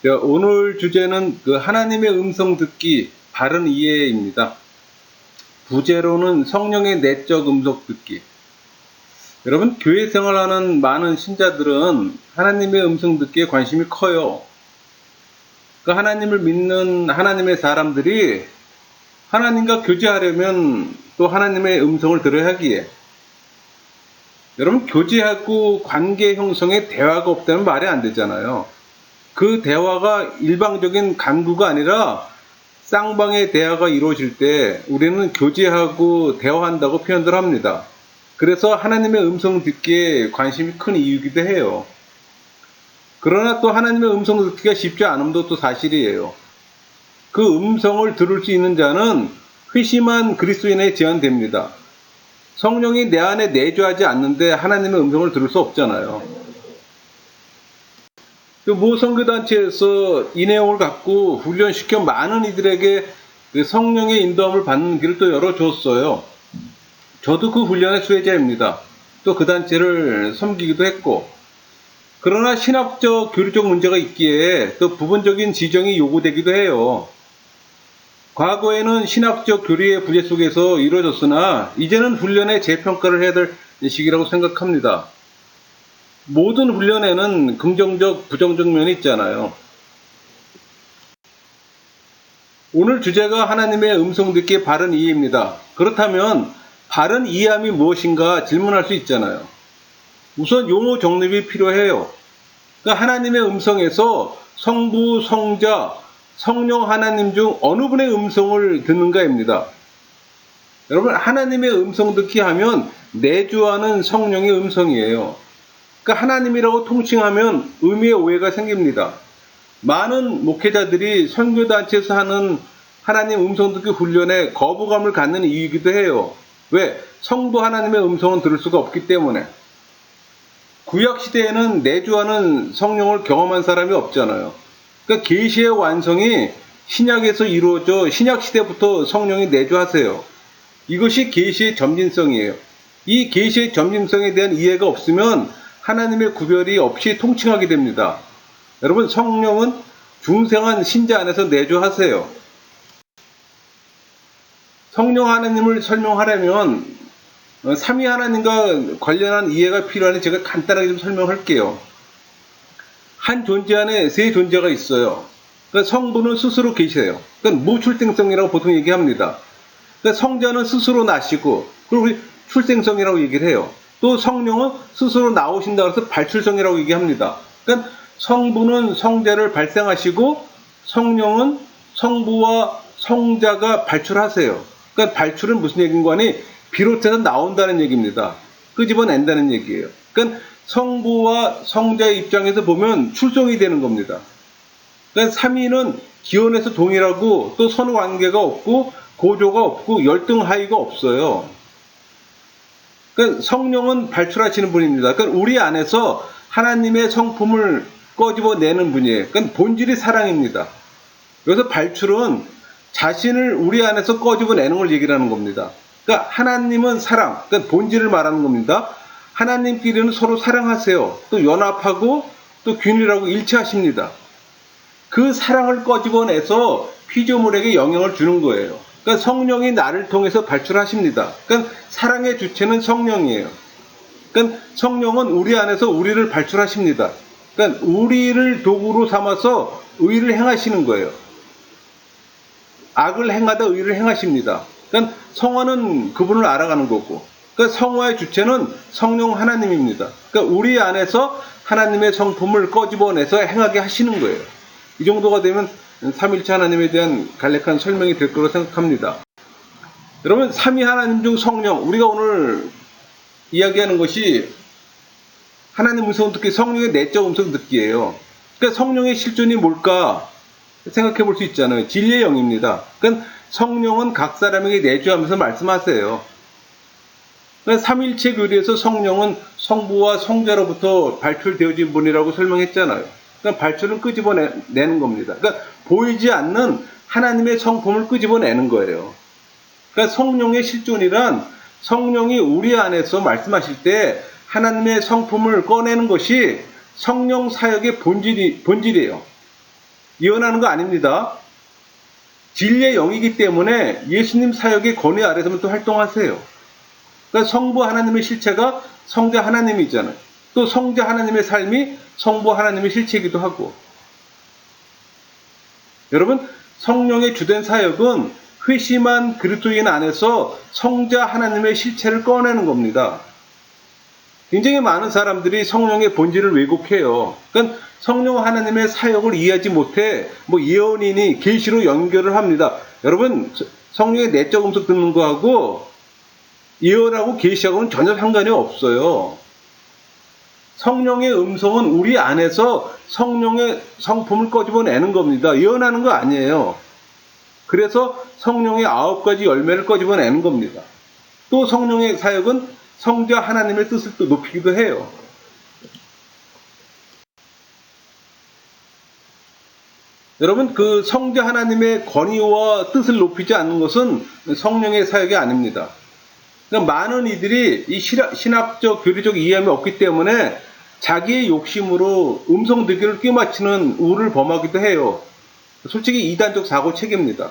자, 오늘 주제는 하나님의 음성 듣기 바른 이해입니다. 부제로는 성령의 내적 음성 듣기. 여러분, 교회 생활하는 많은 신자들은 하나님의 음성 듣기에 관심이 커요. 하나님을 믿는 하나님의 사람들이 하나님과 교제하려면 또 하나님의 음성을 들어야 하기에, 여러분, 교제하고 관계 형성에 대화가 없다면 말이 안 되잖아요. 그 대화가 일방적인 간구가 아니라 쌍방의 대화가 이루어질 때 우리는 교제하고 대화한다고 표현들 합니다. 그래서 하나님의 음성 듣기에 관심이 큰 이유이기도 해요. 그러나 또 하나님의 음성 듣기가 쉽지 않음도 또 사실이에요. 그 음성을 들을 수 있는 자는 회심한 그리스도인에 제한됩니다. 성령이 내 안에 내주하지 않는데 하나님의 음성을 들을 수 없잖아요. 모 선교단체에서 이 내용을 갖고 훈련시켜 많은 이들에게 성령의 인도함을 받는 길을 또 열어줬어요. 저도 그 훈련의 수혜자입니다. 또 그 단체를 섬기기도 했고, 그러나 신학적 교리적 문제가 있기에 또 부분적인 지정이 요구되기도 해요. 과거에는 신학적 교리의 부재 속에서 이루어졌으나 이제는 훈련의 재평가를 해야 될 시기라고 생각합니다. 모든 훈련에는 긍정적, 부정적 면이 있잖아요. 오늘 주제가 하나님의 음성 듣기의 바른 이해입니다. 그렇다면 바른 이해함이 무엇인가 질문할 수 있잖아요. 우선 용어 정립이 필요해요. 하나님의 음성에서 성부, 성자, 성령 하나님 중 어느 분의 음성을 듣는가입니다. 여러분, 하나님의 음성 듣기 하면 내주하는 성령의 음성이에요. 하나님이라고 통칭하면 의미의 오해가 생깁니다. 많은 목회자들이 선교단체에서 하는 하나님 음성 듣기 훈련에 거부감을 갖는 이유이기도 해요. 왜? 성부 하나님의 음성은 들을 수가 없기 때문에. 구약시대에는 내주하는 성령을 경험한 사람이 없잖아요. 계시의 완성이 신약에서 이루어져 신약시대부터 성령이 내주하세요. 이것이 계시의 점진성이에요. 이 계시의 점진성에 대한 이해가 없으면 하나님의 구별이 없이 통칭하게 됩니다. 여러분, 성령은 중생한 신자 안에서 내주하세요. 성령 하나님을 설명하려면 삼위 하나님과 관련한 이해가 필요하니 제가 간단하게 좀 설명할게요. 한 존재 안에 세 존재가 있어요. 성부는 스스로 계세요. 무출생성이라고 보통 얘기합니다. 성자는 스스로 나시고, 그리고 출생성이라고 얘기를 해요. 또 성령은 스스로 나오신다고 해서 발출성이라고 얘기합니다. 그러니까 성부는 성자를 발생하시고 성령은 성부와 성자가 발출하세요. 그러니까 발출은 무슨 얘기인가 하니 비롯해서 나온다는 얘기입니다. 끄집어낸다는 얘기예요. 그러니까 성부와 성자의 입장에서 보면 출성이 되는 겁니다. 그러니까 삼위는 기원에서 동일하고 또 선후관계가 없고 고조가 없고 열등하위가 없어요. 그러니까 성령은 발출하시는 분입니다. 그러니까 우리 안에서 하나님의 성품을 꺼집어내는 분이에요. 그러니까 본질이 사랑입니다. 여기서 발출은 자신을 우리 안에서 꺼집어내는 걸 얘기를 하는 겁니다. 그러니까 하나님은 사랑, 그러니까 본질을 말하는 겁니다. 하나님끼리는 서로 사랑하세요. 또 연합하고 또 균일하고 일치하십니다. 그 사랑을 꺼집어내서 피조물에게 영향을 주는 거예요. 그러니까 성령이 나를 통해서 발출하십니다. 그러니까 사랑의 주체는 성령이에요. 그러니까 성령은 우리 안에서 우리를 발출하십니다. 그러니까 우리를 도구로 삼아서 의를 행하시는 거예요. 악을 행하다 의를 행하십니다. 그러니까 성화는 그분을 알아가는 거고, 그러니까 성화의 주체는 성령 하나님입니다. 그러니까 우리 안에서 하나님의 성품을 꺼집어내서 행하게 하시는 거예요. 이 정도가 되면 삼일체 하나님에 대한 간략한 설명이 될 거라고 생각합니다. 여러분, 삼위 하나님 중 성령, 우리가 오늘 이야기하는 것이 하나님 음성 듣기, 성령의 내적 음성 듣기예요. 그러니까 성령의 실존이 뭘까 생각해 볼 수 있잖아요. 진리의 영입니다. 그러니까 성령은 각 사람에게 내주하면서 말씀하세요. 그러니까 삼일체 교리에서 성령은 성부와 성자로부터 발출되어진 분이라고 설명했잖아요. 그러니까 발출은 끄집어내는 겁니다. 그러니까 보이지 않는 하나님의 성품을 끄집어내는 거예요. 그러니까 성령의 실존이란 성령이 우리 안에서 말씀하실 때 하나님의 성품을 꺼내는 것이 성령 사역의 본질이에요. 예언하는 거 아닙니다. 진리의 영이기 때문에 예수님 사역의 권위 아래서만 또 활동하세요. 그러니까 성부 하나님의 실체가 성자 하나님이잖아요. 또 성자 하나님의 삶이 성부 하나님의 실체이기도 하고. 여러분, 성령의 주된 사역은 회심한 그리스도인 안에서 성자 하나님의 실체를 꺼내는 겁니다. 굉장히 많은 사람들이 성령의 본질을 왜곡해요. 그러니까 성령 하나님의 사역을 이해하지 못해 예언이니 계시로 연결을 합니다. 여러분, 성령의 내적 음성 듣는 거하고 예언하고 계시하고는 전혀 상관이 없어요. 성령의 음성은 우리 안에서 성령의 성품을 꺼집어내는 겁니다. 예언하는 거 아니에요. 그래서 성령의 9가지 열매를 꺼집어내는 겁니다. 또 성령의 사역은 성자 하나님의 뜻을 또 높이기도 해요. 여러분, 그 성자 하나님의 권위와 뜻을 높이지 않는 것은 성령의 사역이 아닙니다. 그러니까 많은 이들이 이 신학적, 교리적 이해함이 없기 때문에 자기의 욕심으로 음성 듣기를 끼맞추는 우를 범하기도 해요. 솔직히 이단적 사고 체계입니다.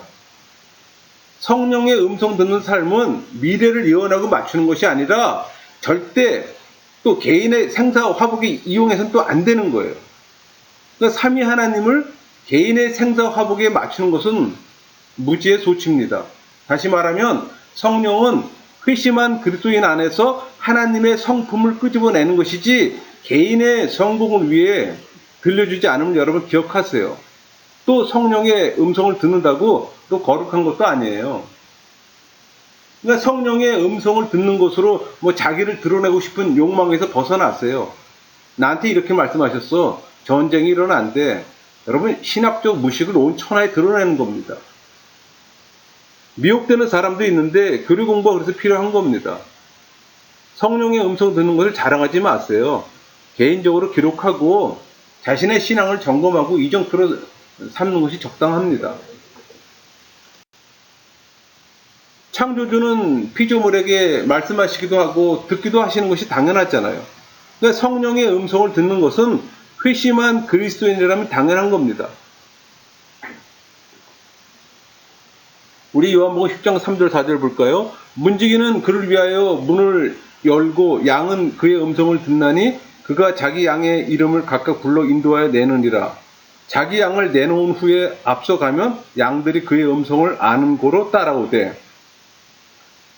성령의 음성 듣는 삶은 미래를 예언하고 맞추는 것이 아니라 절대 또 개인의 생사 화복에 이용해서는 또 안 되는 거예요. 그러니까 삼위 하나님을 개인의 생사 화복에 맞추는 것은 무지의 소치입니다. 다시 말하면 성령은 회심한 그리스도인 안에서 하나님의 성품을 끄집어내는 것이지 개인의 성공을 위해 들려주지 않으면 여러분 기억하세요. 또 성령의 음성을 듣는다고 또 거룩한 것도 아니에요. 그러니까 성령의 음성을 듣는 것으로 자기를 드러내고 싶은 욕망에서 벗어나세요. 나한테 이렇게 말씀하셨어. 전쟁이 일어난대. 여러분, 신학적 무식을 온 천하에 드러내는 겁니다. 미혹되는 사람도 있는데 교리 공부가 그래서 필요한 겁니다. 성령의 음성 듣는 것을 자랑하지 마세요. 개인적으로 기록하고 자신의 신앙을 점검하고 이정표로 삼는 것이 적당합니다. 창조주는 피조물에게 말씀하시기도 하고 듣기도 하시는 것이 당연하잖아요. 그러니까 성령의 음성을 듣는 것은 회심한 그리스도인이라면 당연한 겁니다. 우리 요한복음 10장 3절 4절 볼까요? 문지기는 그를 위하여 문을 열고 양은 그의 음성을 듣나니 그가 자기 양의 이름을 각각 불러 인도하여 내느니라. 자기 양을 내놓은 후에 앞서가면 양들이 그의 음성을 아는 고로 따라오되.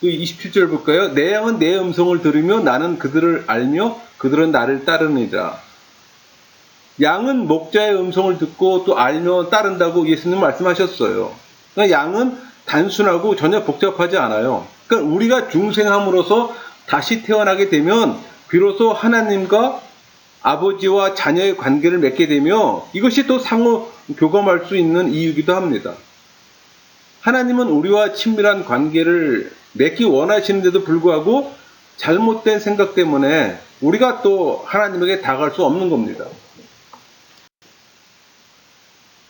또 27절 볼까요? 내 양은 내 음성을 들으며 나는 그들을 알며 그들은 나를 따르느니라. 양은 목자의 음성을 듣고 또 알며 따른다고 예수님 말씀하셨어요. 그러니까 양은 단순하고 전혀 복잡하지 않아요. 그러니까 우리가 중생함으로써 다시 태어나게 되면 비로소 하나님과 아버지와 자녀의 관계를 맺게 되며 이것이 또 상호 교감할 수 있는 이유이기도 합니다. 하나님은 우리와 친밀한 관계를 맺기 원하시는데도 불구하고 잘못된 생각 때문에 우리가 또 하나님에게 다가갈 수 없는 겁니다.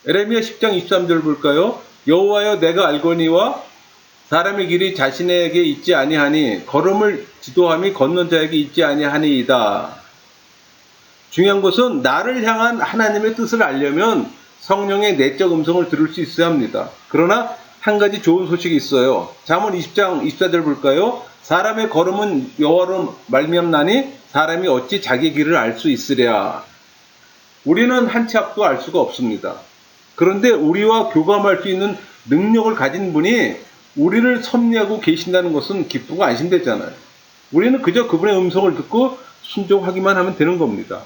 에레미야 10장 23절 볼까요? 여호와여 내가 알거니와 사람의 길이 자신에게 있지 아니하니 걸음을 지도함이 걷는 자에게 있지 아니하니이다. 중요한 것은 나를 향한 하나님의 뜻을 알려면 성령의 내적 음성을 들을 수 있어야 합니다. 그러나 한 가지 좋은 소식이 있어요. 잠언 20장 24절 볼까요? 사람의 걸음은 여호와로 말미암나니 사람이 어찌 자기 길을 알 수 있으랴. 우리는 한 치 앞도 알 수가 없습니다. 그런데 우리와 교감할 수 있는 능력을 가진 분이 우리를 섭리하고 계신다는 것은 기쁘고 안심되잖아요. 우리는 그저 그분의 음성을 듣고 순종하기만 하면 되는 겁니다.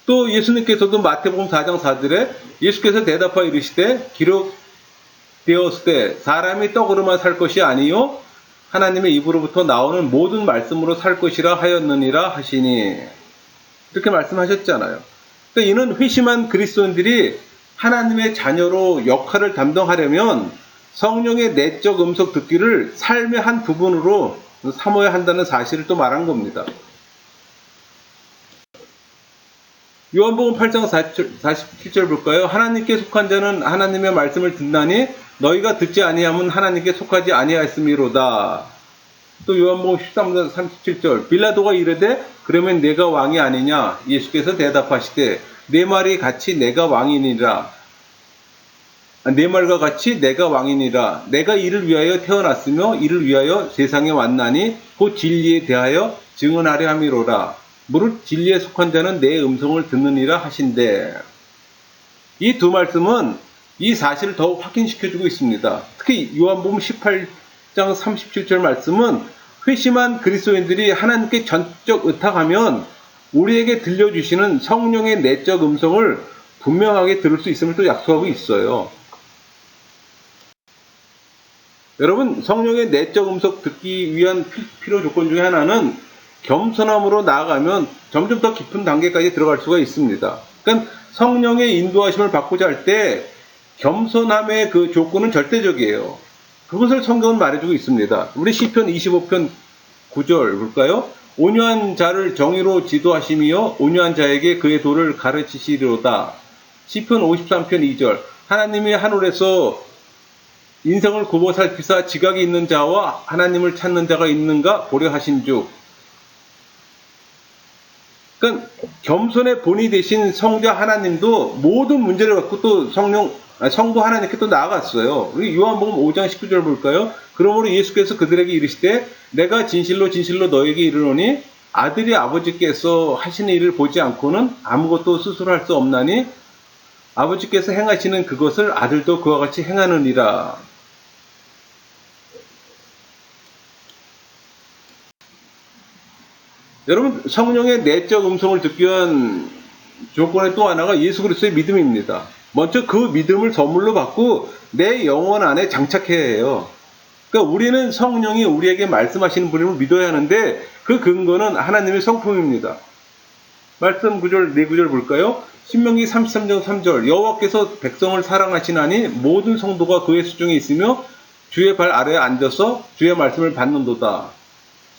또 예수님께서도 마태복음 4장 4절에 예수께서 대답하여 이르시되 기록되었을 때 사람이 떡으로만 살 것이 아니요 하나님의 입으로부터 나오는 모든 말씀으로 살 것이라 하였느니라 하시니 이렇게 말씀하셨잖아요. 그러니까 이는 회심한 그리스도인들이 하나님의 자녀로 역할을 담당하려면 성령의 내적 음성 듣기를 삶의 한 부분으로 삼아야 한다는 사실을 또 말한 겁니다. 요한복음 8장 47절 볼까요? 하나님께 속한 자는 하나님의 말씀을 듣나니 너희가 듣지 아니하면 하나님께 속하지 아니하였음이로다. 또 요한복음 13장 37절 빌라도가 이르되 그러면 내가 왕이 아니냐? 예수께서 대답하시되 내 말이 같이 내가 왕이니라. 내 말과 같이 내가 왕이니라. 내가 이를 위하여 태어났으며 이를 위하여 세상에 왔나니 곧 진리에 대하여 증언하려 함이로라. 무릇 진리에 속한 자는 내 음성을 듣느니라 하신대. 이 두 말씀은 이 사실을 더욱 확인시켜주고 있습니다. 특히 요한복음 18장 37절 말씀은 회심한 그리스도인들이 하나님께 전적 의탁하면 우리에게 들려주시는 성령의 내적 음성을 분명하게 들을 수 있음을 또 약속하고 있어요. 여러분, 성령의 내적 음성 듣기 위한 필요 조건 중에 하나는 겸손함으로 나아가면 점점 더 깊은 단계까지 들어갈 수가 있습니다. 그러니까 성령의 인도하심을 받고자 할 때 겸손함의 그 조건은 절대적이에요. 그것을 성경은 말해주고 있습니다. 우리 시편 25편 9절 볼까요? 온유한 자를 정의로 지도하시며 온유한 자에게 그의 도를 가르치시리로다. 시편 53편 2절 하나님이 하늘에서 인성을 굽어 살피사 지각이 있는 자와 하나님을 찾는 자가 있는가 보려 하신즉. 그러니까 겸손의 본이 되신 성자 하나님도 모든 문제를 갖고 또 성부 하나님께 또 나아갔어요. 우리 요한복음 5장 19절 볼까요? 그러므로 예수께서 그들에게 이르시되 내가 진실로 진실로 너에게 이르노니 아들이 아버지께서 하시는 일을 보지 않고는 아무것도 스스로 할 수 없나니 아버지께서 행하시는 그것을 아들도 그와 같이 행하느니라. 여러분, 성령의 내적 음성을 듣기 위한 조건의 또 하나가 예수 그리스도의 믿음입니다. 먼저 그 믿음을 선물로 받고 내 영혼 안에 장착해야 해요. 그러니까 우리는 성령이 우리에게 말씀하시는 분임을 믿어야 하는데 그 근거는 하나님의 성품입니다. 말씀 9절, 4구절 볼까요? 신명기 33장 3절 여호와께서 백성을 사랑하시나니 모든 성도가 그의 수중에 있으며 주의 발 아래에 앉아서 주의 말씀을 받는도다.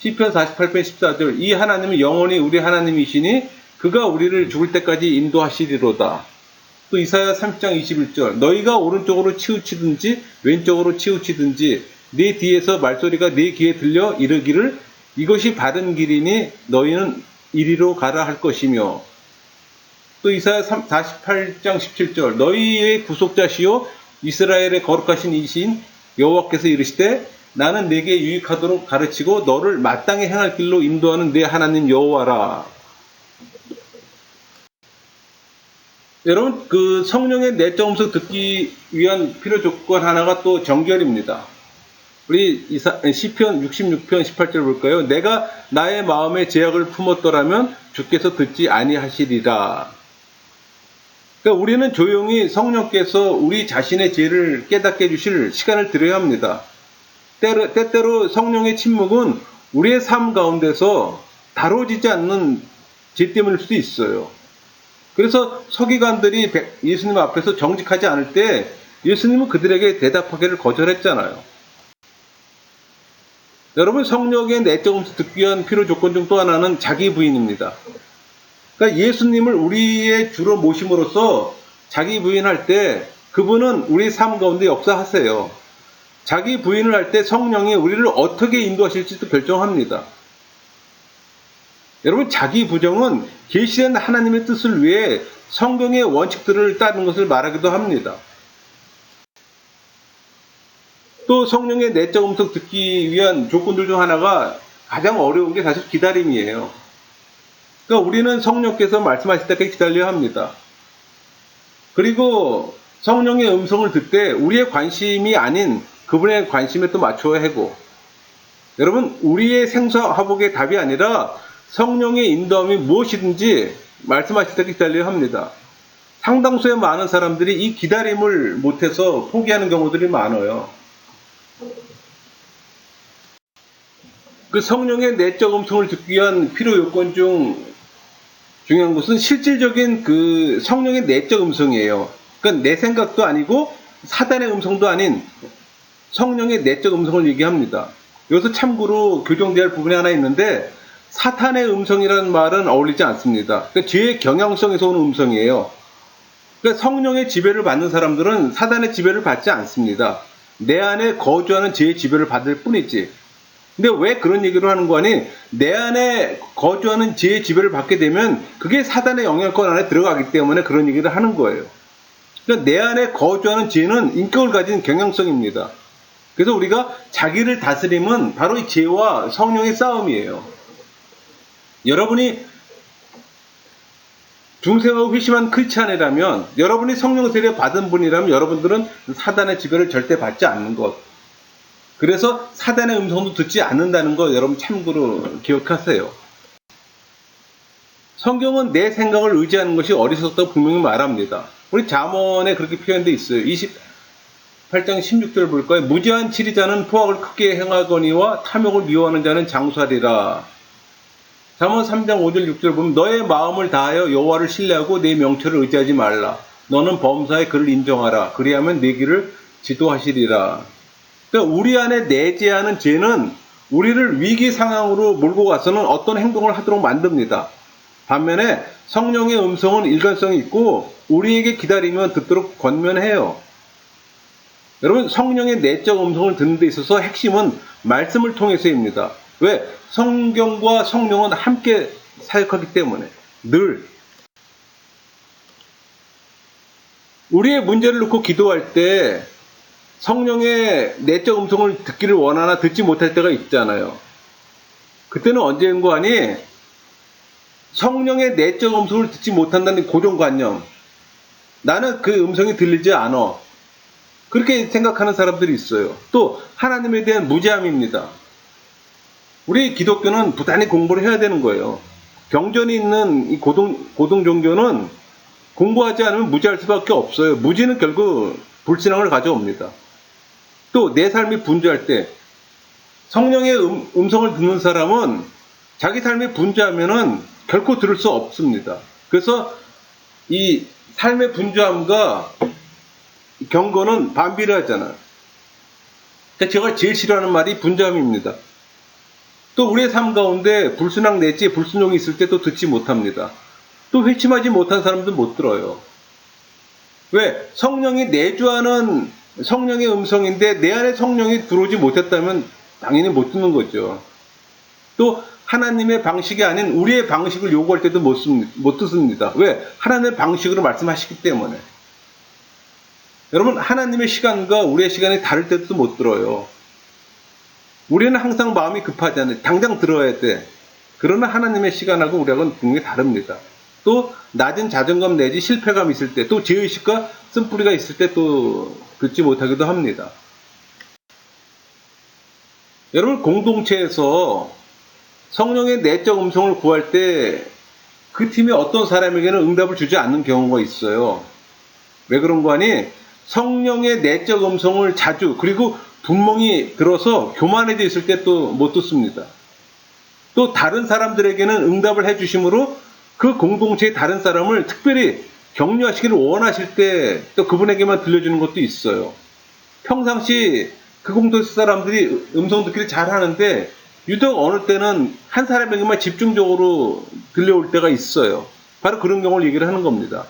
시편 48편 14절 이 하나님은 영원히 우리 하나님이시니 그가 우리를 죽을 때까지 인도하시리로다. 또 이사야 30장 21절 너희가 오른쪽으로 치우치든지 왼쪽으로 치우치든지 네 뒤에서 말소리가 네 귀에 들려 이르기를 이것이 바른 길이니 너희는 이리로 가라 할 것이며 또 이사야 48장 17절 너희의 구속자시요 이스라엘의 거룩하신 이신 여호와께서 이르시되 나는 내게 유익하도록 가르치고 너를 마땅히 행할 길로 인도하는 내 하나님 여호와라. 여러분, 그 성령의 내적 음성 듣기 위한 필요 조건 하나가 또 정결입니다. 우리 시편 66편 18절 볼까요? 내가 나의 마음에 제약을 품었더라면 주께서 듣지 아니하시리라. 그러니까 우리는 조용히 성령께서 우리 자신의 죄를 깨닫게 해주실 시간을 드려야 합니다. 때때로 성령의 침묵은 우리의 삶 가운데서 다뤄지지 않는 죄 때문일 수도 있어요. 그래서 서기관들이 예수님 앞에서 정직하지 않을 때 예수님은 그들에게 대답하기를 거절했잖아요. 여러분, 성령의 내적 음성 듣기 위한 필요 조건 중 또 하나는 자기 부인입니다. 그러니까 예수님을 우리의 주로 모심으로써 자기 부인할 때 그분은 우리 삶 가운데 역사하세요. 자기 부인을 할 때 성령이 우리를 어떻게 인도하실지도 결정합니다. 여러분, 자기 부정은 계시된 하나님의 뜻을 위해 성경의 원칙들을 따르는 것을 말하기도 합니다. 또 성령의 내적 음성 듣기 위한 조건들 중 하나가 가장 어려운 게 사실 기다림이에요. 그러니까 우리는 성령께서 말씀하실 때까지 기다려야 합니다. 그리고 성령의 음성을 듣되 우리의 관심이 아닌 그분의 관심에 또 맞춰야 하고, 여러분, 우리의 생사화복의 답이 아니라 성령의 인도함이 무엇이든지 말씀하실 때까지 기다려야 합니다. 상당수의 많은 사람들이 이 기다림을 못해서 포기하는 경우들이 많아요. 그 성령의 내적 음성을 듣기 위한 필요 요건 중 중요한 것은 실질적인 그 성령의 내적 음성이에요. 그러니까 내 생각도 아니고 사단의 음성도 아닌 성령의 내적 음성을 얘기합니다. 여기서 참고로 교정돼야 할 부분이 하나 있는데 사탄의 음성이라는 말은 어울리지 않습니다. 그러니까 죄의 경향성에서 오는 음성이에요. 그러니까 성령의 지배를 받는 사람들은 사단의 지배를 받지 않습니다. 내 안에 거주하는 죄의 지배를 받을 뿐이지. 근데 왜 그런 얘기를 하는 거니? 내 안에 거주하는 죄의 지배를 받게 되면 그게 사단의 영향권 안에 들어가기 때문에 그런 얘기를 하는 거예요. 그러니까 내 안에 거주하는 죄는 인격을 가진 경향성입니다. 그래서 우리가 자기를 다스림은 바로 이 죄와 성령의 싸움이에요. 여러분이 중생하고 회심한 크리스찬이라면, 여러분이 성령 세례 받은 분이라면 여러분들은 사단의 지배를 절대 받지 않는 것. 그래서 사단의 음성도 듣지 않는다는 거 여러분 참고로 기억하세요. 성경은 내 생각을 의지하는 것이 어리석다고 분명히 말합니다. 우리 잠언에 그렇게 표현되어 있어요. 28장 16절 볼까요? 무지한 치리자는 포악을 크게 행하거니와 탐욕을 미워하는 자는 장수하리라. 잠언 3장 5절 6절 보면 너의 마음을 다하여 여호와를 신뢰하고 내 명철을 의지하지 말라. 너는 범사에 그를 인정하라. 그리하면 내 길을 지도하시리라. 그러니까 우리 안에 내재하는 죄는 우리를 위기 상황으로 몰고 가서는 어떤 행동을 하도록 만듭니다. 반면에 성령의 음성은 일관성이 있고 우리에게 기다리면 듣도록 권면해요. 여러분, 성령의 내적 음성을 듣는 데 있어서 핵심은 말씀을 통해서입니다. 왜? 성경과 성령은 함께 사역하기 때문에 늘 우리의 문제를 놓고 기도할 때 성령의 내적 음성을 듣기를 원하나 듣지 못할 때가 있잖아요. 그때는 언제인 거 아니? 성령의 내적 음성을 듣지 못한다는 고정관념. 나는 그 음성이 들리지 않아. 그렇게 생각하는 사람들이 있어요. 또 하나님에 대한 무지함입니다. 우리 기독교는 부단히 공부를 해야 되는 거예요. 경전이 있는 이 고등 종교는 공부하지 않으면 무지할 수밖에 없어요. 무지는 결국 불신앙을 가져옵니다. 또 내 삶이 분주할 때 성령의 음성을 듣는 사람은 자기 삶이 분주하면은 결코 들을 수 없습니다. 그래서 이 삶의 분주함과 경건은 반비례하잖아요. 그러니까 제가 제일 싫어하는 말이 분주함입니다. 또 우리의 삶 가운데 불순항 내지 불순종이 있을 때 또 듣지 못합니다. 또 회심하지 못한 사람도 못 들어요. 왜? 성령이 내주하는 성령의 음성인데 내 안에 성령이 들어오지 못했다면 당연히 못 듣는 거죠. 또 하나님의 방식이 아닌 우리의 방식을 요구할 때도 못 듣습니다. 왜? 하나님의 방식으로 말씀하시기 때문에. 여러분, 하나님의 시간과 우리의 시간이 다를 때도 못 들어요. 우리는 항상 마음이 급하잖아요. 당장 들어야 돼. 그러나 하나님의 시간하고 우리하고는 분명히 다릅니다. 또 낮은 자존감 내지 실패감 있을 때, 또 죄의식과 쓴뿌리가 있을 때 또 듣지 못하기도 합니다. 여러분, 공동체에서 성령의 내적 음성을 구할 때 그 팀이 어떤 사람에게는 응답을 주지 않는 경우가 있어요. 왜 그런 거 아니? 성령의 내적 음성을 자주 그리고 분명히 들어서 교만해져 있을 때 또 못 듣습니다. 또 다른 사람들에게는 응답을 해주심으로 그 공동체의 다른 사람을 특별히 격려하시기를 원하실 때 또 그분에게만 들려주는 것도 있어요. 평상시 그 공동체 사람들이 음성 듣기를 잘 하는데 유독 어느 때는 한 사람에게만 집중적으로 들려올 때가 있어요. 바로 그런 경우를 얘기를 하는 겁니다.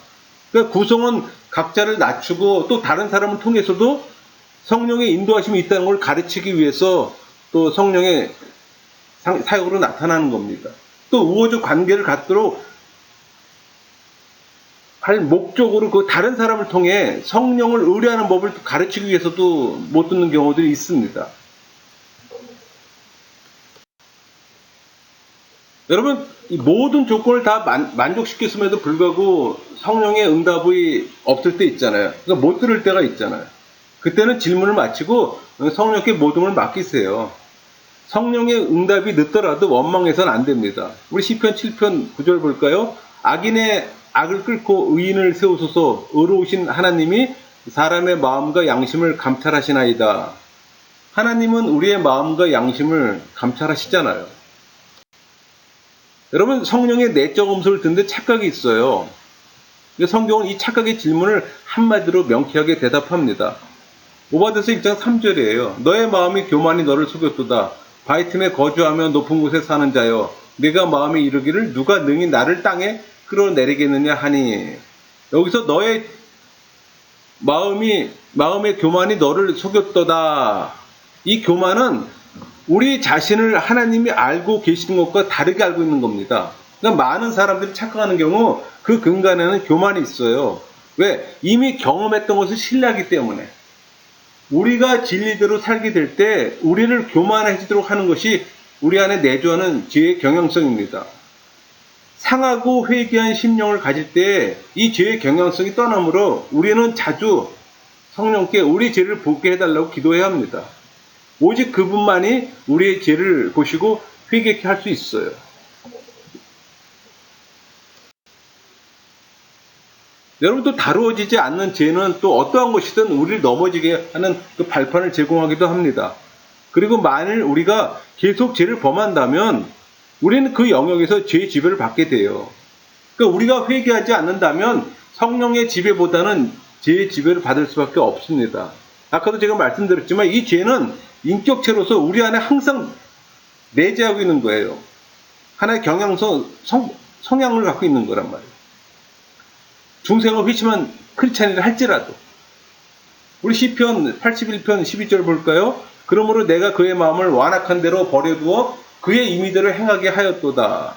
그러니까 구성은 각자를 낮추고 또 다른 사람을 통해서도 성령의 인도하심이 있다는 걸 가르치기 위해서 또 성령의 사역으로 나타나는 겁니다. 또 우호적 관계를 갖도록 할 목적으로 그 다른 사람을 통해 성령을 의뢰하는 법을 가르치기 위해서도 못 듣는 경우들이 있습니다. 여러분, 이 모든 조건을 다 만족시켰음에도 불구하고 성령의 응답이 없을 때 있잖아요. 그러니까 못 들을 때가 있잖아요. 그때는 질문을 마치고 성령께 모든 걸 맡기세요. 성령의 응답이 늦더라도 원망해서는 안 됩니다. 우리 시편 7편 9절 볼까요? 악인의 악을 끓고 의인을 세우소서. 의로우신 하나님이 사람의 마음과 양심을 감찰하시나이다. 하나님은 우리의 마음과 양심을 감찰하시잖아요. 여러분, 성령의 내적 음성을 듣는데 착각이 있어요. 성경은 이 착각의 질문을 한마디로 명쾌하게 대답합니다. 오바데서 1장 3절이에요. 너의 마음이 교만이 너를 속였도다. 바위 틈에 거주하며 높은 곳에 사는 자여, 네가 마음에 이르기를 누가 능히 나를 땅에 끌어내리겠느냐 하니. 여기서 너의 마음의 교만이 너를 속였도다. 이 교만은 우리 자신을 하나님이 알고 계시는 것과 다르게 알고 있는 겁니다. 그러니까 많은 사람들이 착각하는 경우 그 근간에는 교만이 있어요. 왜? 이미 경험했던 것을 신뢰하기 때문에. 우리가 진리대로 살게 될 때 우리를 교만해지도록 하는 것이 우리 안에 내주하는 죄의 경향성입니다. 상하고 회개한 심령을 가질 때 이 죄의 경향성이 떠나므로 우리는 자주 성령께 우리 죄를 보게 해달라고 기도해야 합니다. 오직 그분만이 우리의 죄를 보시고 회개케 할 수 있어요. 여러분, 또 다루어지지 않는 죄는 또 어떠한 것이든 우리를 넘어지게 하는 그 발판을 제공하기도 합니다. 그리고 만일 우리가 계속 죄를 범한다면 우리는 그 영역에서 죄의 지배를 받게 돼요. 그러니까 우리가 회개하지 않는다면 성령의 지배보다는 죄의 지배를 받을 수밖에 없습니다. 아까도 제가 말씀드렸지만 이 죄는 인격체로서 우리 안에 항상 내재하고 있는 거예요. 하나의 경향성, 성향을 갖고 있는 거란 말이에요. 중생을 회심한 크리스찬이라 할지라도. 우리 시편 81편 12절 볼까요? 그러므로 내가 그의 마음을 완악한 대로 버려두어 그의 임의대로 행하게 하였도다.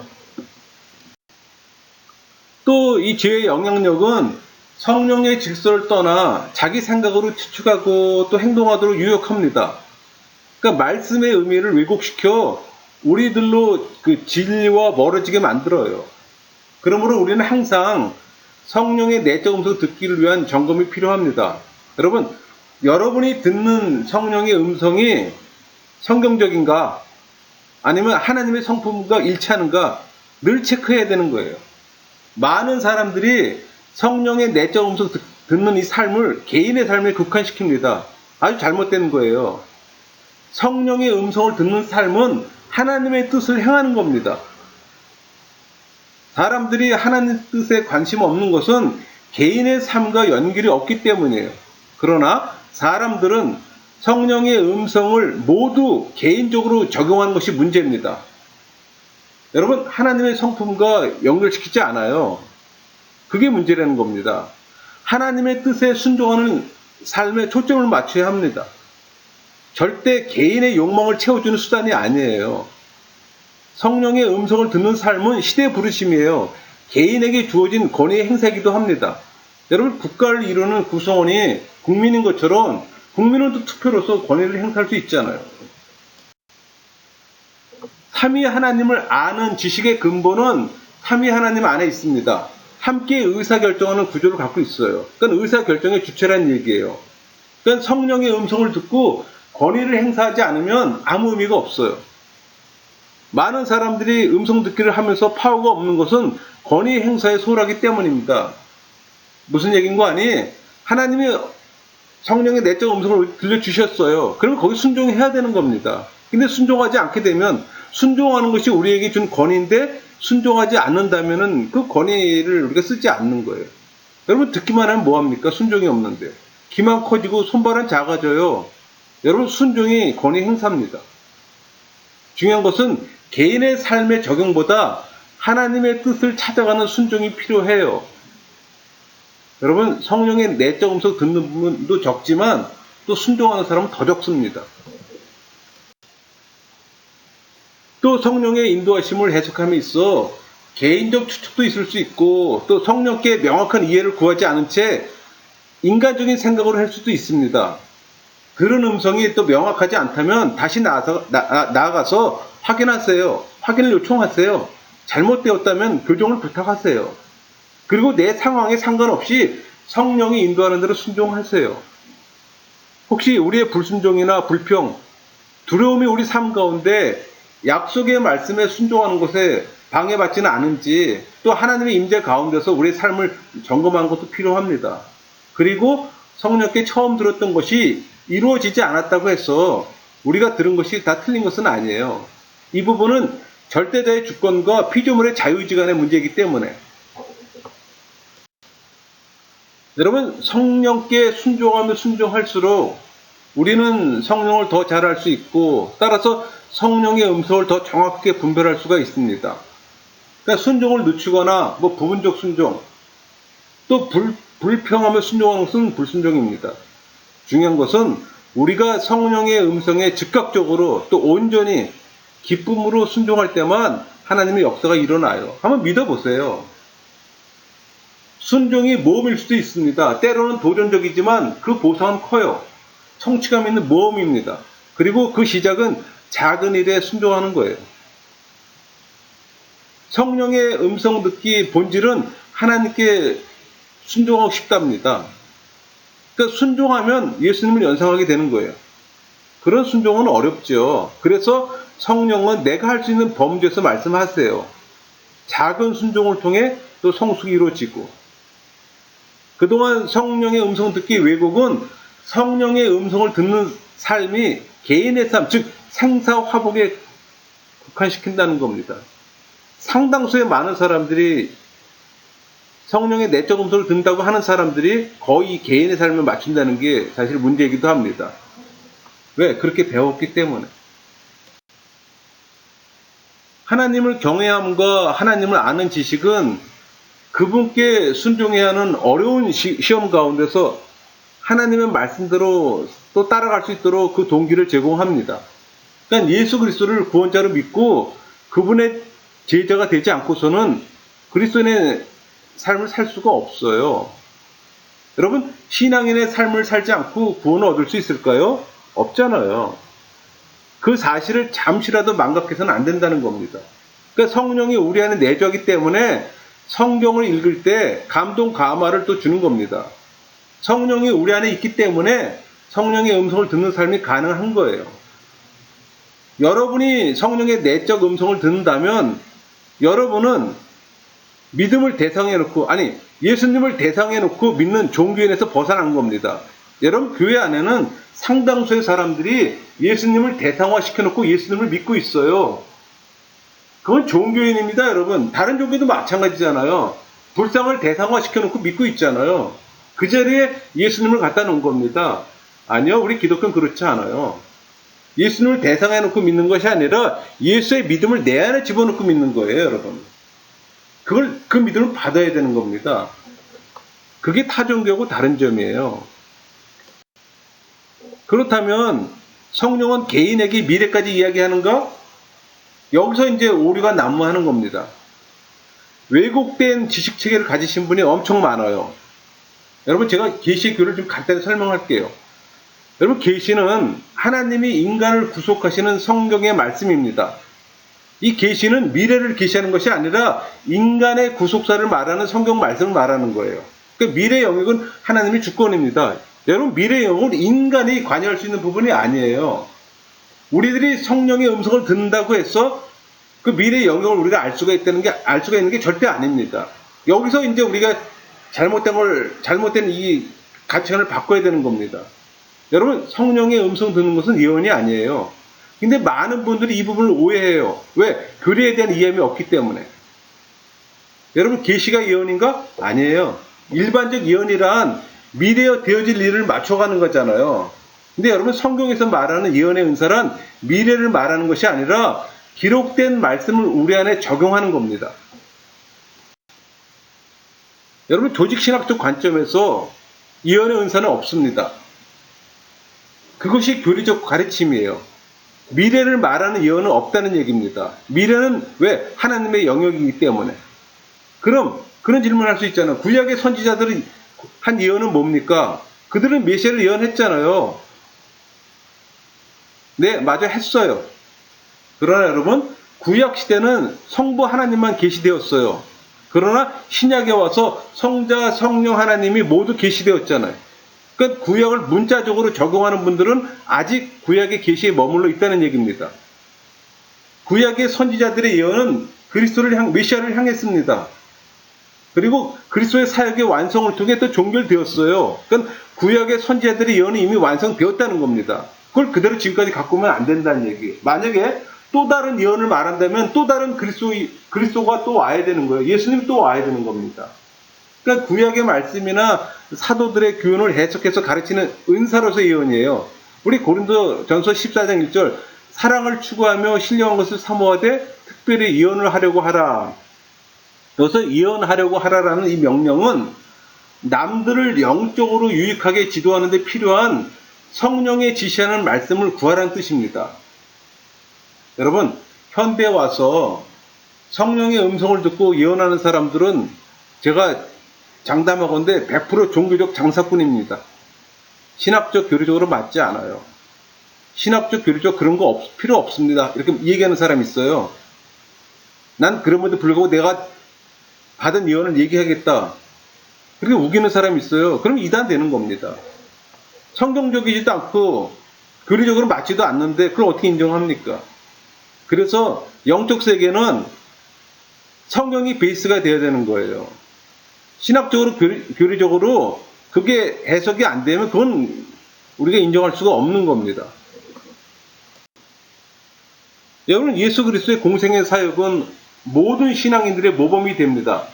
또 이 죄의 영향력은 성령의 질서를 떠나 자기 생각으로 추측하고 또 행동하도록 유혹합니다. 그러니까 말씀의 의미를 왜곡시켜 우리들로 그 진리와 멀어지게 만들어요. 그러므로 우리는 항상 성령의 내적 음성을 듣기를 위한 점검이 필요합니다. 여러분, 여러분이 듣는 성령의 음성이 성경적인가 아니면 하나님의 성품과 일치하는가 늘 체크해야 되는 거예요. 많은 사람들이 성령의 내적 음성을 듣는 이 삶을 개인의 삶에 국한시킵니다. 아주 잘못된 거예요. 성령의 음성을 듣는 삶은 하나님의 뜻을 행하는 겁니다. 사람들이 하나님 뜻에 관심 없는 것은 개인의 삶과 연결이 없기 때문이에요. 그러나 사람들은 성령의 음성을 모두 개인적으로 적용하는 것이 문제입니다. 여러분, 하나님의 성품과 연결시키지 않아요. 그게 문제라는 겁니다. 하나님의 뜻에 순종하는 삶에 초점을 맞춰야 합니다. 절대 개인의 욕망을 채워주는 수단이 아니에요. 성령의 음성을 듣는 삶은 시대 부르심이에요. 개인에게 주어진 권위의 행사이기도 합니다. 여러분, 국가를 이루는 구성원이 국민인 것처럼 국민은 또 투표로서 권위를 행사할 수 있잖아요. 삼위 하나님을 아는 지식의 근본은 삼위 하나님 안에 있습니다. 함께 의사결정하는 구조를 갖고 있어요. 그러니까 의사결정의 주체라는 얘기예요. 그러니까 성령의 음성을 듣고 권위를 행사하지 않으면 아무 의미가 없어요. 많은 사람들이 음성 듣기를 하면서 파워가 없는 것은 권위 행사에 소홀하기 때문입니다. 무슨 얘기인 거 아니? 하나님이 성령의 내적 음성을 들려주셨어요. 그러면 거기 순종해야 되는 겁니다. 근데 순종하지 않게 되면 순종하는 것이 우리에게 준 권위인데 순종하지 않는다면은 그 권위를 우리가 쓰지 않는 거예요. 여러분, 듣기만 하면 뭐합니까? 순종이 없는데. 귀만 커지고 손발은 작아져요. 여러분, 순종이 권위 행사입니다. 중요한 것은 개인의 삶의 적용보다 하나님의 뜻을 찾아가는 순종이 필요해요. 여러분, 성령의 내적 음성 듣는 부분도 적지만 또 순종하는 사람은 더 적습니다. 또 성령의 인도하심을 해석함에 있어 개인적 추측도 있을 수 있고 또 성령께 명확한 이해를 구하지 않은 채 인간적인 생각으로 할 수도 있습니다. 그런 음성이 또 명확하지 않다면 다시 나아가서 확인하세요. 확인을 요청하세요. 잘못되었다면 교정을 부탁하세요. 그리고 내 상황에 상관없이 성령이 인도하는 대로 순종하세요. 혹시 우리의 불순종이나 불평, 두려움이 우리 삶 가운데 약속의 말씀에 순종하는 것에 방해받지는 않은지 또 하나님의 임재 가운데서 우리의 삶을 점검하는 것도 필요합니다. 그리고 성령께 처음 들었던 것이 이루어지지 않았다고 해서 우리가 들은 것이 다 틀린 것은 아니에요. 이 부분은 절대자의 주권과 피조물의 자유지간의 문제이기 때문에 여러분, 성령께 순종하면 순종할수록 우리는 성령을 더 잘 알 수 있고 따라서 성령의 음성을 더 정확하게 분별할 수가 있습니다. 그러니까 순종을 늦추거나 부분적 순종 또 불평하며 순종하는 것은 불순종입니다. 중요한 것은 우리가 성령의 음성에 즉각적으로 또 온전히 기쁨으로 순종할 때만 하나님의 역사가 일어나요. 한번 믿어보세요. 순종이 모험일 수도 있습니다. 때로는 도전적이지만 그 보상은 커요. 성취감 있는 모험입니다. 그리고 그 시작은 작은 일에 순종하는 거예요. 성령의 음성 듣기 본질은 하나님께 순종하고 싶답니다. 그러니까 순종하면 예수님을 연상하게 되는 거예요. 그런 순종은 어렵죠. 그래서 성령은 내가 할 수 있는 범주에서 말씀하세요. 작은 순종을 통해 또 성숙이 이루어지고, 그동안 성령의 음성 듣기 왜곡은 성령의 음성을 듣는 삶이 개인의 삶, 즉 생사화복에 국한시킨다는 겁니다. 상당수의 많은 사람들이 성령의 내적 음성을 듣는다고 하는 사람들이 거의 개인의 삶을 맞춘다는 게 사실 문제이기도 합니다. 왜? 그렇게 배웠기 때문에. 하나님을 경외함과 하나님을 아는 지식은 그분께 순종해야 하는 어려운 시험 가운데서 하나님의 말씀대로 또 따라갈 수 있도록 그 동기를 제공합니다. 그러니까 예수 그리스도를 구원자로 믿고 그분의 제자가 되지 않고서는 그리스도인의 삶을 살 수가 없어요. 여러분, 신앙인의 삶을 살지 않고 구원을 얻을 수 있을까요? 없잖아요. 그 사실을 잠시라도 망각해서는 안 된다는 겁니다. 그러니까 성령이 우리 안에 내주하기 때문에 성경을 읽을 때 감동 감화를 또 주는 겁니다. 성령이 우리 안에 있기 때문에 성령의 음성을 듣는 삶이 가능한 거예요. 여러분이 성령의 내적 음성을 듣는다면 여러분은 믿음을 대상에 놓고, 아니 예수님을 대상에 놓고 믿는 종교인에서 벗어난 겁니다. 여러분, 교회 안에는 상당수의 사람들이 예수님을 대상화시켜 놓고 예수님을 믿고 있어요. 그건 종교인입니다, 여러분. 다른 종교도 마찬가지잖아요. 불상을 대상화시켜 놓고 믿고 있잖아요. 그 자리에 예수님을 갖다 놓은 겁니다. 아니요, 우리 기독교는 그렇지 않아요. 예수님을 대상에 놓고 믿는 것이 아니라 예수의 믿음을 내 안에 집어넣고 믿는 거예요, 여러분. 그 믿음을 받아야 되는 겁니다. 그게 타 종교하고 다른 점이에요. 그렇다면 성령은 개인에게 미래까지 이야기하는가? 여기서 이제 오류가 난무하는 겁니다. 왜곡된 지식체계를 가지신 분이 엄청 많아요. 여러분, 제가 계시의 교를 좀 간단히 설명할게요. 여러분, 계시는 하나님이 인간을 구속하시는 성경의 말씀입니다. 이 계시는 미래를 계시하는 것이 아니라 인간의 구속사를 말하는 성경 말씀을 말하는 거예요. 그러니까 미래 영역은 하나님의 주권입니다. 여러분, 미래 영역은 인간이 관여할 수 있는 부분이 아니에요. 우리들이 성령의 음성을 듣는다고 해서 그 미래 영역을 우리가 알 수가 있는 게 절대 아닙니다. 여기서 이제 우리가 잘못된 이 가치관을 바꿔야 되는 겁니다. 여러분, 성령의 음성 듣는 것은 예언이 아니에요. 근데 많은 분들이 이 부분을 오해해요. 왜? 교리에 대한 이해함이 없기 때문에. 여러분, 계시가 예언인가? 아니에요. 일반적 예언이란 미래에 되어질 일을 맞춰가는 거잖아요. 근데 여러분, 성경에서 말하는 예언의 은사란 미래를 말하는 것이 아니라 기록된 말씀을 우리 안에 적용하는 겁니다. 여러분, 조직신학적 관점에서 예언의 은사는 없습니다. 그것이 교리적 가르침이에요. 미래를 말하는 예언은 없다는 얘기입니다. 미래는 왜? 하나님의 영역이기 때문에. 그럼 그런 질문을 할 수 있잖아요. 구약의 선지자들이 한 예언은 뭡니까? 그들은 메시아를 예언했잖아요. 네, 맞아, 했어요. 그러나 여러분, 구약 시대는 성부 하나님만 계시되었어요. 그러나 신약에 와서 성자, 성령 하나님이 모두 계시되었잖아요. 그러니까 구약을 문자적으로 적용하는 분들은 아직 구약의 계시에 머물러 있다는 얘기입니다. 구약의 선지자들의 예언은 메시아를 향했습니다. 그리고 그리스도의 사역의 완성을 통해 또 종결되었어요. 그러니까 구약의 선지자들의 예언이 이미 완성되었다는 겁니다. 그걸 그대로 지금까지 갖고 오면 안 된다는 얘기예요. 만약에 또 다른 예언을 말한다면 또 다른 그리스도가 또 와야 되는 거예요. 예수님이 또 와야 되는 겁니다. 그러니까 구약의 말씀이나 사도들의 교훈을 해석해서 가르치는 은사로서의 예언이에요. 우리 고린도전서 14장 1절, 사랑을 추구하며 신령한 것을 사모하되 특별히 예언을 하려고 하라. 여기서 예언하려고 하라라는 이 명령은 남들을 영적으로 유익하게 지도하는 데 필요한 성령의 지시하는 말씀을 구하라는 뜻입니다. 여러분, 현대에 와서 성령의 음성을 듣고 예언하는 사람들은 제가 장담하건대 100% 종교적 장사꾼입니다. 신학적 교리적으로 맞지 않아요. 신학적 교리적 그런 거 필요 없습니다. 이렇게 얘기하는 사람이 있어요. 난 그럼에도 불구하고 내가 받은 예언을 얘기하겠다. 그렇게 우기는 사람이 있어요. 그럼 이단 되는 겁니다. 성경적이지도 않고 교리적으로 맞지도 않는데 그걸 어떻게 인정합니까? 그래서 영적 세계는 성경이 베이스가 되어야 되는 거예요. 신학적으로 교리적으로 그게 해석이 안 되면 그건 우리가 인정할 수가 없는 겁니다. 여러분, 예수 그리스도의 공생의 사역은 모든 신앙인들의 모범이 됩니다.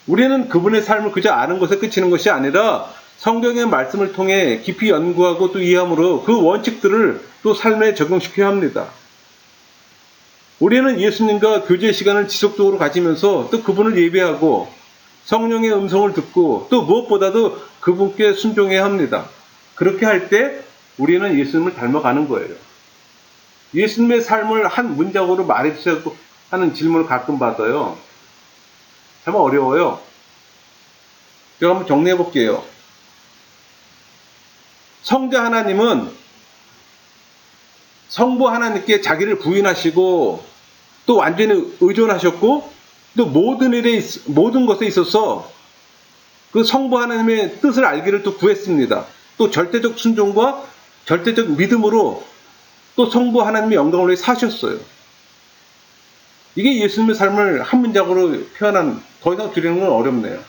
우리는 그분의 삶을 그저 아는 것에 그치는 것이 아니라 성경의 말씀을 통해 깊이 연구하고 또 이해함으로 그 원칙들을 또 삶에 적용시켜야 합니다. 우리는 예수님과 교제 시간을 지속적으로 가지면서 또 그분을 예배하고 성령의 음성을 듣고 또 무엇보다도 그분께 순종해야 합니다. 그렇게 할 때 우리는 예수님을 닮아가는 거예요. 예수님의 삶을 한 문장으로 말해주세요 하는 질문을 가끔 받아요. 참 어려워요. 제가 한번 정리해 볼게요. 성자 하나님은 성부 하나님께 자기를 부인하시고 또 완전히 의존하셨고 또 모든 것에 있어서 그 성부 하나님의 뜻을 알기를 또 구했습니다. 또 절대적 순종과 절대적 믿음으로 또 성부 하나님의 영광을 위해 사셨어요. 이게 예수님의 삶을 한 문장으로 표현한, 더 이상 줄이는 건 어렵네요.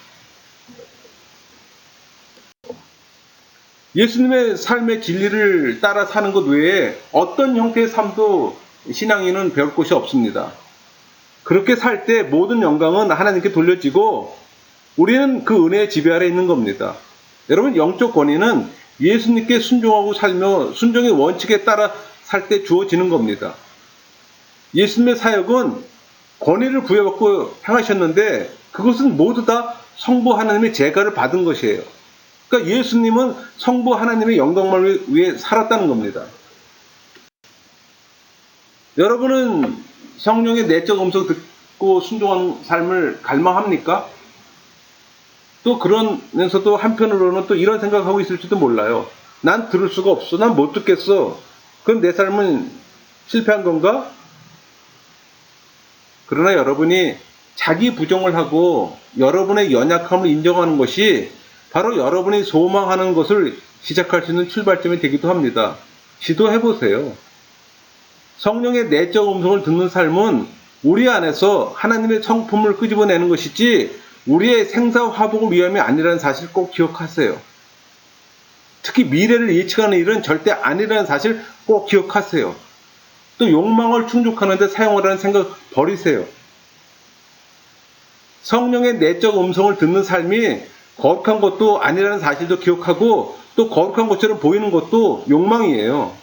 예수님의 삶의 진리를 따라 사는 것 외에 어떤 형태의 삶도 신앙인은 배울 곳이 없습니다. 그렇게 살 때 모든 영광은 하나님께 돌려지고 우리는 그 은혜의 지배 아래 있는 겁니다. 여러분, 영적 권위는 예수님께 순종하고 살며 순종의 원칙에 따라 살 때 주어지는 겁니다. 예수님의 사역은 권위를 부여받고 행하셨는데 그것은 모두 다 성부 하나님의 제가를 받은 것이에요. 그러니까 예수님은 성부 하나님의 영광을 위해 살았다는 겁니다. 여러분은 성령의 내적 음성 듣고 순종하는 삶을 갈망합니까? 또 그러면서도 한편으로는 또 이런 생각하고 있을지도 몰라요. 난 들을 수가 없어. 난 못 듣겠어. 그럼 내 삶은 실패한 건가? 그러나 여러분이 자기 부정을 하고 여러분의 연약함을 인정하는 것이 바로 여러분이 소망하는 것을 시작할 수 있는 출발점이 되기도 합니다. 시도해보세요. 성령의 내적 음성을 듣는 삶은 우리 안에서 하나님의 성품을 끄집어내는 것이지 우리의 생사화복을 위함이 아니라는 사실 꼭 기억하세요. 특히 미래를 예측하는 일은 절대 아니라는 사실 꼭 기억하세요. 또 욕망을 충족하는 데 사용하라는 생각 버리세요. 성령의 내적 음성을 듣는 삶이 거룩한 것도 아니라는 사실도 기억하고 또 거룩한 것처럼 보이는 것도 욕망이에요.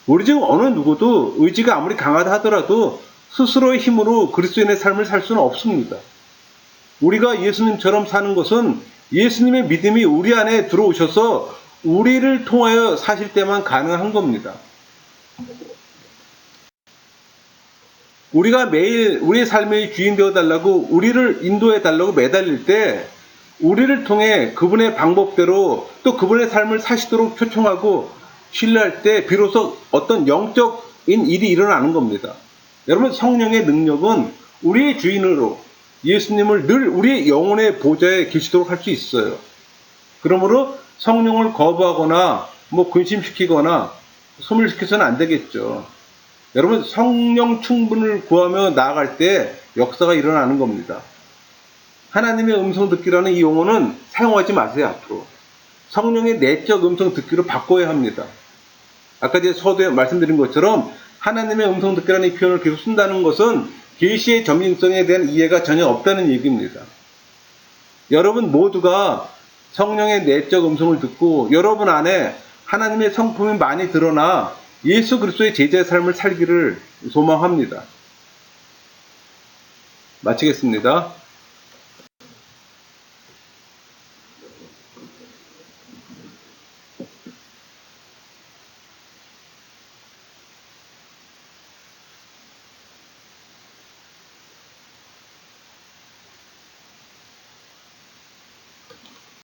우리 중 어느 누구도 의지가 아무리 강하다 하더라도 스스로의 힘으로 그리스도인의 삶을 살 수는 없습니다. 우리가 예수님처럼 사는 것은 예수님의 믿음이 우리 안에 들어오셔서 우리를 통하여 사실 때만 가능한 겁니다. 우리가 매일 우리의 삶의 주인 되어달라고 우리를 인도해달라고 매달릴 때 우리를 통해 그분의 방법대로 또 그분의 삶을 사시도록 초청하고 신뢰할 때 비로소 어떤 영적인 일이 일어나는 겁니다. 여러분, 성령의 능력은 우리의 주인으로 예수님을 늘 우리의 영혼의 보좌에 계시도록 할 수 있어요. 그러므로 성령을 거부하거나 근심시키거나 소멸시켜서는 안 되겠죠. 여러분, 성령 충분을 구하며 나아갈 때 역사가 일어나는 겁니다. 하나님의 음성 듣기라는 이 용어는 사용하지 마세요. 앞으로 성령의 내적 음성 듣기로 바꿔야 합니다. 아까 제가 서두에 말씀드린 것처럼 하나님의 음성 듣기라는 이 표현을 계속 쓴다는 것은 계시의 점진성에 대한 이해가 전혀 없다는 얘기입니다. 여러분 모두가 성령의 내적 음성을 듣고 여러분 안에 하나님의 성품이 많이 드러나 예수 그리스도의 제자의 삶을 살기를 소망합니다. 마치겠습니다.